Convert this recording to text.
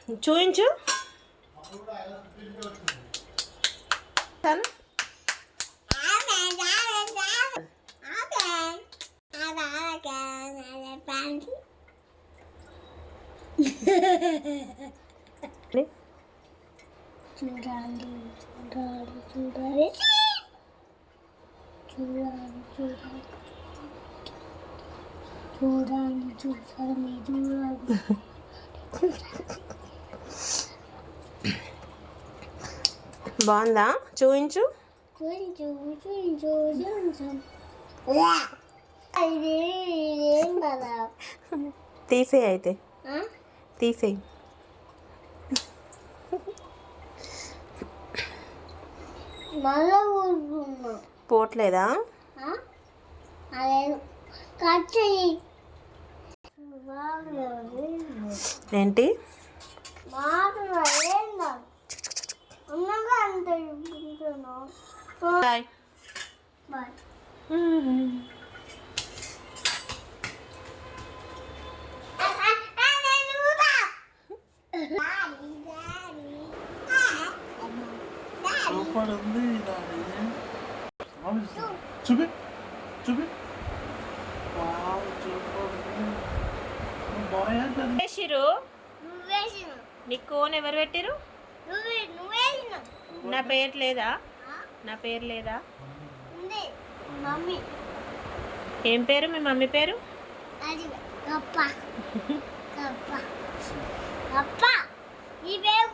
చూయించు. చూడాలి చూడాలి చూడాలి చూడాలి చూడాలి చూడాలి చూడాలి చూడాలి. బాగుందా? చూయించు. చూయించు చూయించు చూయించు. ఇది ఏం కదా? తీసేయి అయితే, తీసేయి. మళ్ళా పోట్లేదా? అదే కట్ చెయ్యి. ఏంటి? బాయ్. బాయ్. సూపర్ ఉంది. చూపి చూపి. నీకు కోన్ ఎవరు పెట్టిరు? నా పేరు లేదా? నా పేరు లేదా? మమ్మీ. ఏం పేరు మీ మమ్మీ పేరు? గప్ప గప్ప గప్ప. ఈ పేరు